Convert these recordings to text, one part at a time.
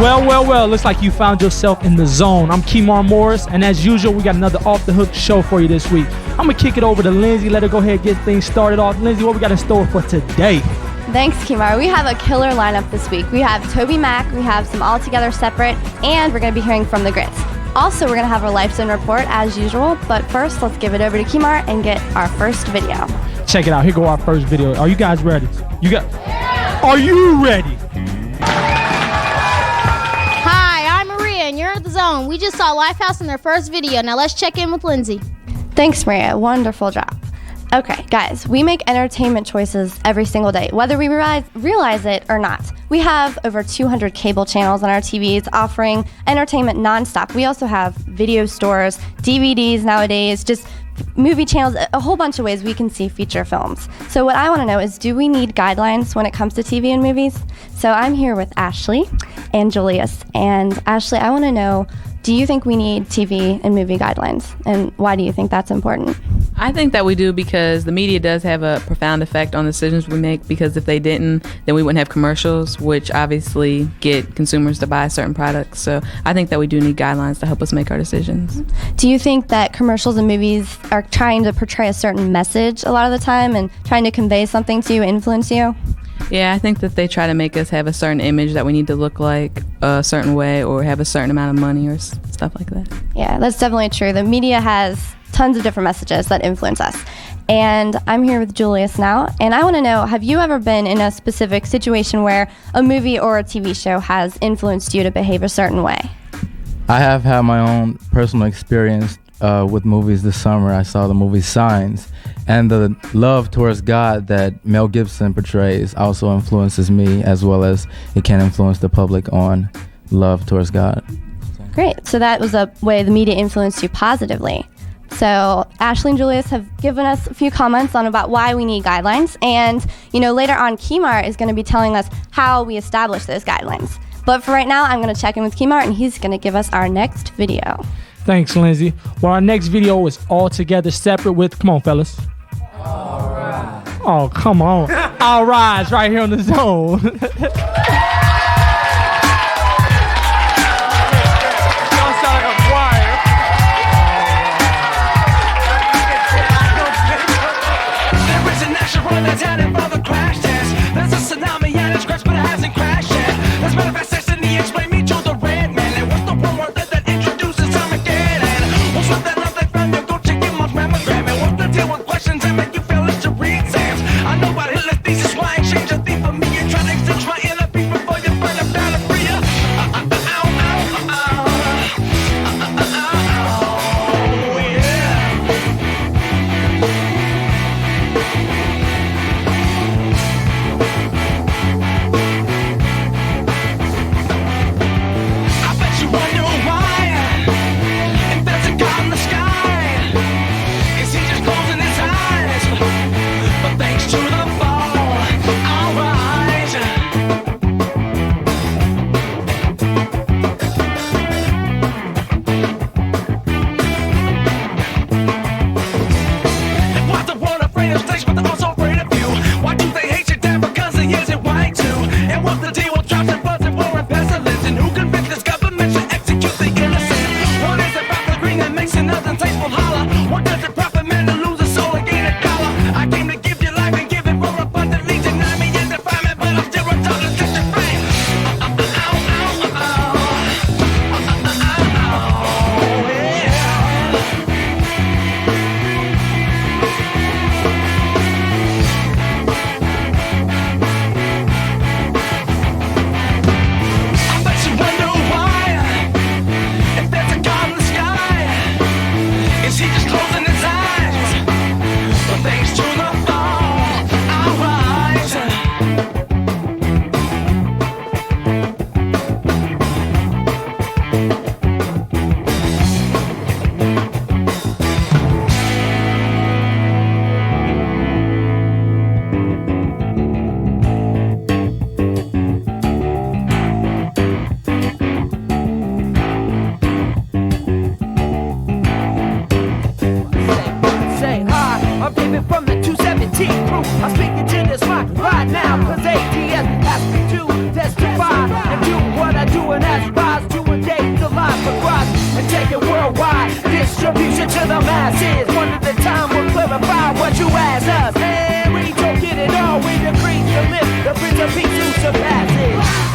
Well, looks like you found yourself in the zone. I'm Kemar Morris, and as usual, we got another Off the Hook show for you this week. I'm going to kick it over to Lindsay, let her go ahead and get things started off. Lindsay, what we got in store for today? Thanks, Kemar. We have a killer lineup this week. We have Toby Mac, we have some Altogether Separate, and we're going to be hearing from the Grits. Also, we're going to have our Lifezone report as usual, but first, let's give it over to Kemar and get our first video. Check it out. Here go our first video. Are you guys ready? Are you ready? Hi, I'm Maria, and you're at the Zone. We just saw Lifehouse in their first video. Now let's check in with Lindsay. Thanks, Maria. Wonderful job. Okay, guys, we make entertainment choices every single day, whether we realize it or not. We have over 200 cable channels on our TVs offering entertainment nonstop. We also have video stores, DVDs nowadays, just movie channels, a whole bunch of ways we can see feature films. So what I want to know is, do we need guidelines when it comes to TV and movies? So I'm here with Ashley and Julius. And Ashley, I want to know, do you think we need TV and movie guidelines? And why do you think that's important? I think that we do because the media does have a profound effect on the decisions we make, because if they didn't, then we wouldn't have commercials, which obviously get consumers to buy certain products. So I think that we do need guidelines to help us make our decisions. Do you think that commercials and movies are trying to portray a certain message a lot of the time and trying to convey something to you, influence you? Yeah, I think that they try to make us have a certain image that we need to look like a certain way or have a certain amount of money or stuff like that. Yeah, that's definitely true. The media has tons of different messages that influence us. And I'm here with Julius now, and I want to know, have you ever been in a specific situation where a movie or a TV show has influenced you to behave a certain way? I have had my own personal experience with movies this summer. I saw the movie Signs, and the love towards God that Mel Gibson portrays also influences me, as well as it can influence the public on love towards God. Great. So that was a way the media influenced you positively. So Ashley and Julius have given us a few comments on about why we need guidelines. And, later on, Kemar is going to be telling us how we establish those guidelines. But for right now, I'm going to check in with Kemar, and he's going to give us our next video. Thanks, Lindsay. Well, our next video is Altogether Separate with, come on, fellas. All right. Oh, come on. All rise right here on the Zone. That's headed for the crash test. There's a tsunami and it's crashed, but it hasn't crashed yet. There's manifest destiny, explain me to the red man. And what's the one word that introduces Armageddon? What's with that love they found? You go check your mom's mammogram. And what's the deal with questions that make you fail history exams? I know about Hitler's thesis, why exchange a thief for me? You're trying to extend try in a beat before you find a battle for you. right now, cause ATS asked me to testify and do what I do doing as rise to a day to life across and take it worldwide. Distribution to the masses. One at a time we'll clarify what you ask us. And we don't get it all. We decrease the myth, the Prince of Peace who surpasses.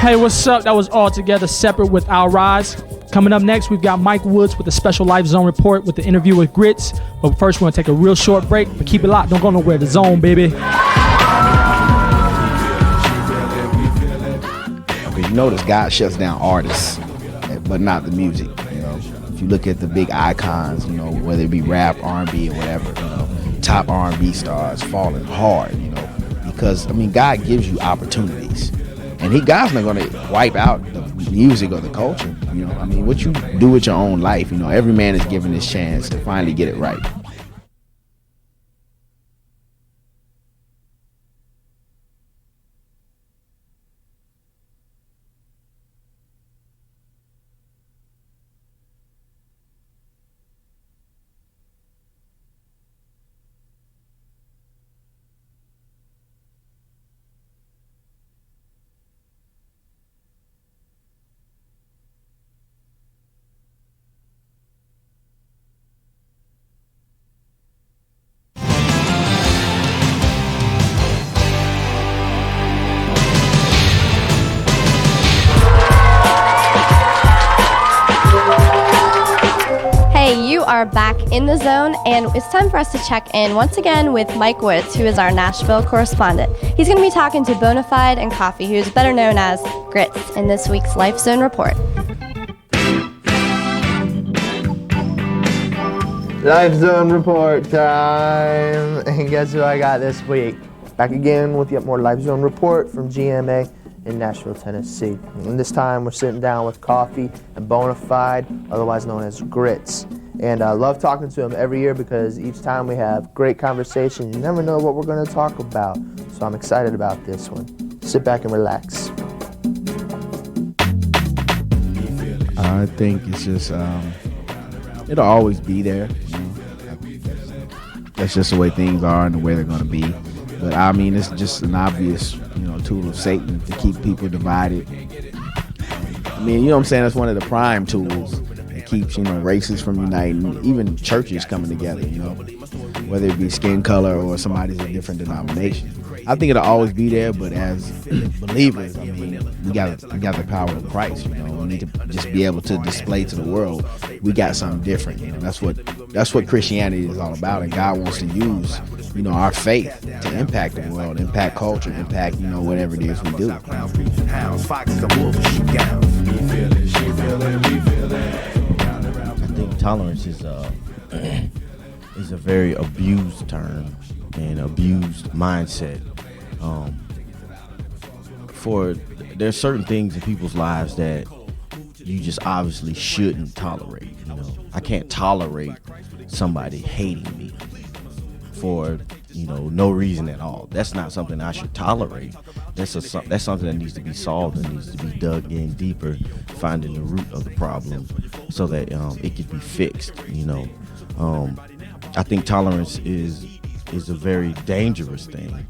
Hey, what's up? That was All Together Separate with Our Rise. Coming up next, we've got Mike Woods with a special Life Zone report with the interview with Grits. But first, we're going to take a real short break. But keep it locked. Don't go nowhere. The Zone, baby. Okay, you notice God shuts down artists, but not the music. You know, if you look at the big icons, you know, whether it be rap, R&B, or whatever, you know, top R&B stars falling hard, you know, because, I mean, God gives you opportunities. And God's not going to wipe out the music or the culture. You know, I mean, what you do with your own life, you know, every man is given his chance to finally get it right. Are back in the zone, and it's time for us to check in once again with Mike Woods, who is our Nashville correspondent. He's going to be talking to Bonafide and Coffee, who is better known as Grits, in this week's Life Zone report. Life Zone report time, and guess who I got this week? Back again with yet more Life Zone report from GMA in Nashville, Tennessee. And this time we're sitting down with Coffee and Bonafide, otherwise known as Grits. And I love talking to him every year because each time we have great conversation. You never know what we're going to talk about. So I'm excited about this one. Sit back and relax. I think it's just, it'll always be there. You know? That's just the way things are and the way they're going to be. But I mean, it's just an obvious, you know, tool of Satan to keep people divided. I mean, you know what I'm saying? That's one of the prime tools. Keeps, you know, races from uniting, even churches coming together, you know, whether it be skin color or somebody's a different denomination. I think it'll always be there, but as believers, I mean, we got the power of Christ, you know. We need to just be able to display to the world we got something different, you know. That's what Christianity is all about, and God wants to use, you know, our faith to impact the world, impact culture, impact, you know, whatever it is we do. I think tolerance is a very abused term and abused mindset. For there's certain things in people's lives that you just obviously shouldn't tolerate. You know, I can't tolerate somebody hating me for, you know, no reason at all. That's not something I should tolerate. That's something that needs to be solved and needs to be dug in deeper, finding the root of the problem so that it can be fixed. You know, I think tolerance is a very dangerous thing,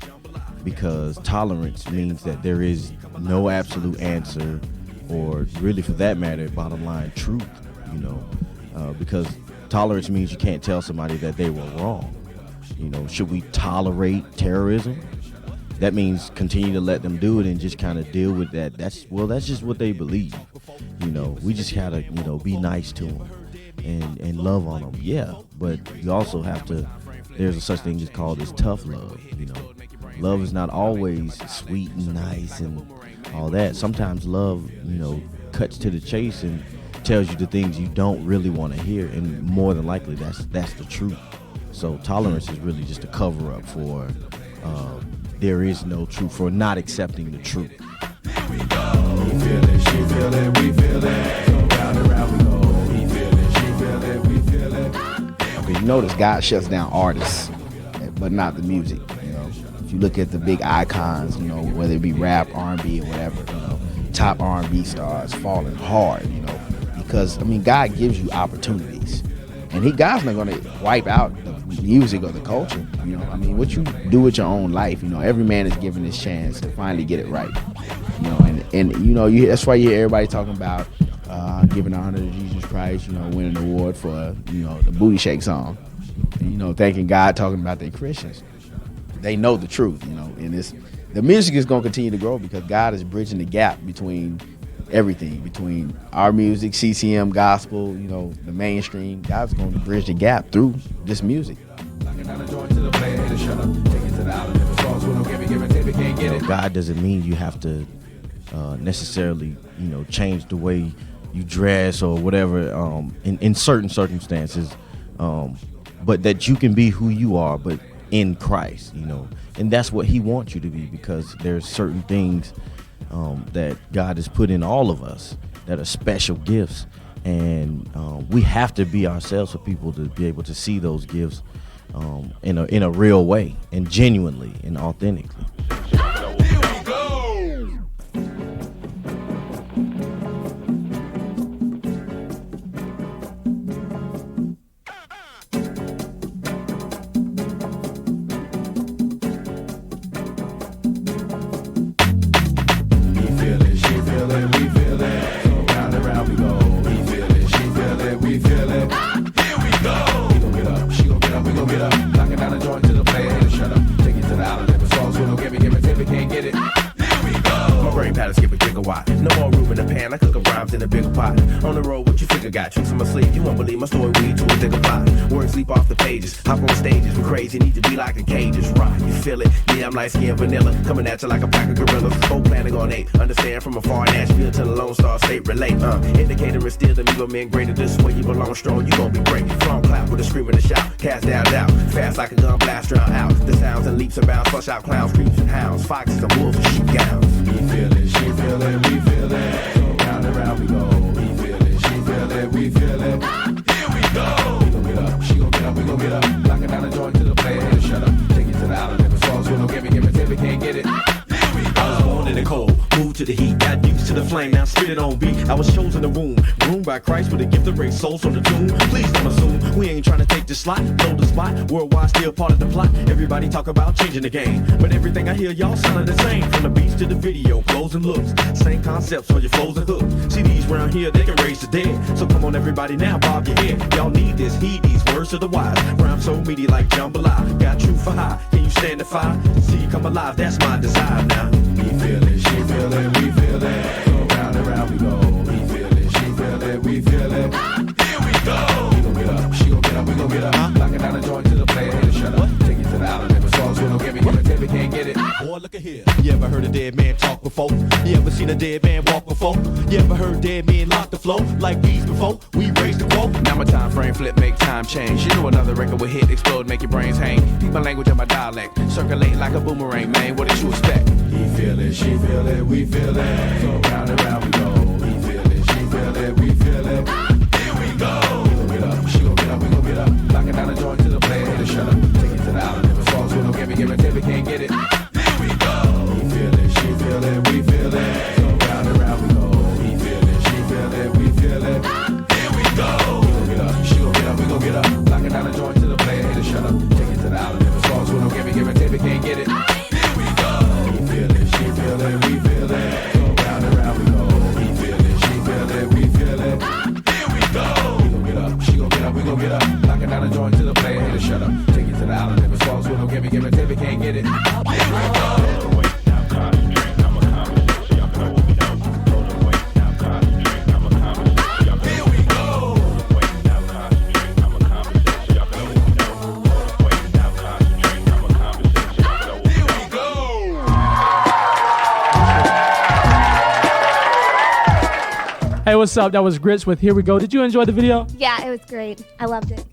because tolerance means that there is no absolute answer, or really, for that matter, bottom line truth. You know, because tolerance means you can't tell somebody that they were wrong. You know, should we tolerate terrorism? That means continue to let them do it and just kind of deal with that. That's just what they believe. You know, we just gotta, you know, be nice to them and love on them. Yeah, but you also have to, there's a such thing as called as tough love. You know, love is not always sweet and nice and all that. Sometimes love, you know, cuts to the chase and tells you the things you don't really want to hear, and more than likely that's the truth. So tolerance is really just a cover up for there is no truth, for not accepting the truth. We feel it, she feel it, we feel it. So round and round we go. He feel it, she feel it, we feel it. Okay, you notice God shuts down artists, but not the music. You know, if you look at the big icons, you know, whether it be rap, R&B, or whatever, you know, top R&B stars falling hard, you know, because I mean, God gives you opportunities, and God's not gonna wipe out the music or the culture. You know, I mean, what you do with your own life, you know, every man is given his chance to finally get it right. You know, and you know, that's why you hear everybody talking about giving honor to Jesus Christ, you know, winning an award for, you know, the Booty Shake song. And, you know, thanking God, talking about they Christians. They know the truth, you know, and the music is going to continue to grow because God is bridging the gap between everything, between our music, CCM, gospel, you know, the mainstream. God's going to bridge the gap through this music. God doesn't mean you have to necessarily, you know, change the way you dress or whatever in certain circumstances, but that you can be who you are, but in Christ, you know, and that's what he wants you to be, because there's certain things that God has put in all of us that are special gifts, and we have to be ourselves for people to be able to see those gifts in a real way and genuinely and authentically. Light-skinned vanilla, coming at you like a pack of gorillas. Both planning on 8, understand from afar. Nashville to the Lone Star State, relate. Indicator is still the evil men greater. This way you belong strong, you gon' be great. Front clap with a scream and a shout, cast down doubt. Fast like a gun blast, drown out. The sounds and leaps and bounds, flush out clowns, creeps and hounds, foxes and wolves and sheep gowns. We feel it, she feel it, we feel it. So round and round we go. We feel it, she feel it, we feel it. Here we go. We gon' get up, she gon' get up, we gon' get up. Locking down the joint to the player, and shut up. Take it to the island. So don't give it, tip it, can't get it. I was born in the cold, moved to the heat, got used to the flame, now spit it on beat. I was chosen the womb, groomed by Christ with a gift to raise souls from the tomb. Please don't assume we ain't trying to take the slot, blow the spot. Worldwide still part of the plot. Everybody talk about changing the game, but everything I hear y'all sounding the same. From the beats to the video, clothes and looks, same concepts on your flows and hooks. See these round here, they can raise the dead. So come on everybody now, bob your head. Y'all need this, heed these words of the wise. Rhyme so meaty like jambalaya, got truth for high. Can you stand the fire? See you come alive, that's my desire now. We feel it, she feel it, we feel it. So round and round we go. We feel it, she feel it, we feel it. Here we go. We gon' get up, she gon' get up, we gon' get up. Locking down the joint to the player, and shut up. Take it to the island, never songs, we don't give it, tip it, can't get it. Boy, look at here. You ever heard a dead man talk before? You ever seen a dead man walk before? You ever heard dead men lock the flow like bees before? We raised the quote. Now my time frame flip, make time change. You know another record will hit, explode, make your brains hang. Keep my language and my dialect, circulate like a boomerang, man. What did you expect? He feel it, she feel it, we feel it. So round and round we go. He feel it, she feel it, we feel it. Here we go. We gon' get up, she gon' get up, we gon' get up. Locking down the joint to the player, and shut up. Take it to the island, never songs, we don't give it, tip it, can't get it. Here we go. He feel it, she feel it, we feel it. So round and round we go. He feel it, she feel it, we feel it. Here we go. We gon' get up, she gon' get up, we gon' get up. Locking down the joint to the player, and shut up. Take it to the island, never songs, we don't give it, tip it, can't get it. Here we go. He feel it, she feel it, we feel it. So round and round we go. He feel it, she feel it, we feel it. Here we go. We gon' get up, she gon' get up, we gon' get up. Locking down the joint to the player, and shut up. Take it to the island, never songs, we don't give it, tip it, can't get it. Here we go. Hey, what's up? That was Grits with Here We Go. Did you enjoy the video? Yeah, it was great. I loved it.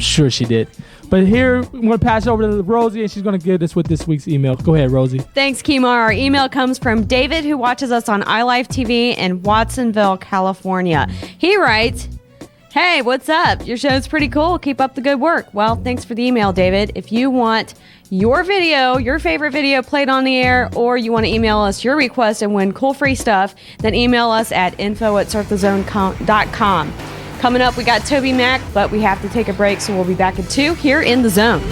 sure she did. But here, I'm going to pass it over to Rosie, and she's going to get us with this week's email. Go ahead, Rosie. Thanks, Kemar. Our email comes from David, who watches us on iLife TV in Watsonville, California. He writes, "Hey, what's up? Your show's pretty cool. Keep up the good work." Well, thanks for the email, David. If you want your video, your favorite video played on the air, or you want to email us your request and win cool free stuff, then email us at info@surfthezone.com. Coming up, we got Toby Mac, but we have to take a break, so we'll be back at 2 here in The Zone.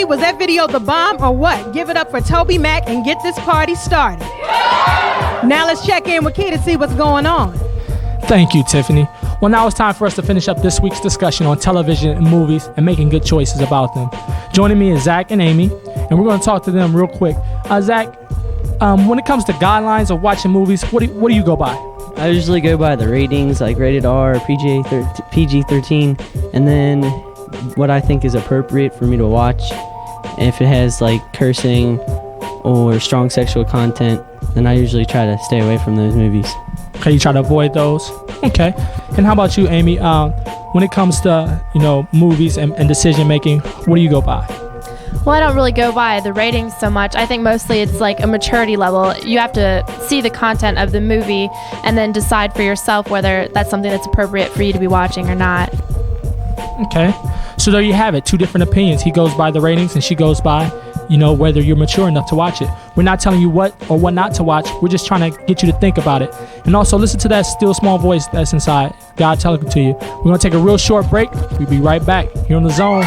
Was that video the bomb or what? Give it up for Toby Mac and get this party started. Now let's check in with Key to see what's going on. Thank you, Tiffany. Well, now it's time for us to finish up this week's discussion on television and movies and making good choices about them. Joining me is Zach and Amy, and we're going to talk to them real quick. Zach, when it comes to guidelines of watching movies, what do you go by? I usually go by the ratings, like rated R or PG-13, and then what I think is appropriate for me to watch. If it has like cursing or strong sexual content, then I usually try to stay away from those movies. Okay, you try to avoid those. Okay. And how about you, Amy? When it comes to movies and decision making, what do you go by? Well, I don't really go by the ratings so much. I think mostly it's like a maturity level. You have to see the content of the movie and then decide for yourself whether that's something that's appropriate for you to be watching or not. Okay. So there you have it. Two different opinions. He goes by the ratings and she goes by you know, whether you're mature enough to watch it. We're not telling you what or what not to watch. We're just trying to get you to think about it. And also listen to that still small voice that's inside. God telling it to you. We're going to take a real short break. We'll be right back here on The Zone.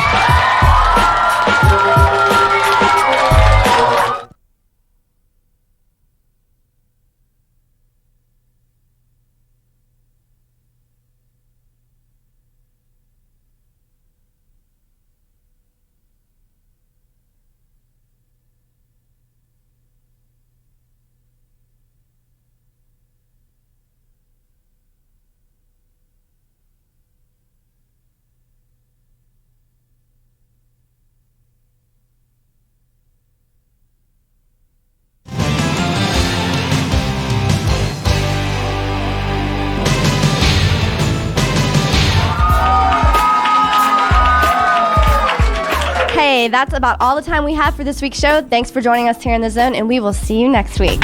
Hey, that's about all the time we have for this week's show. Thanks for joining us here in The Zone, and we will see you next week.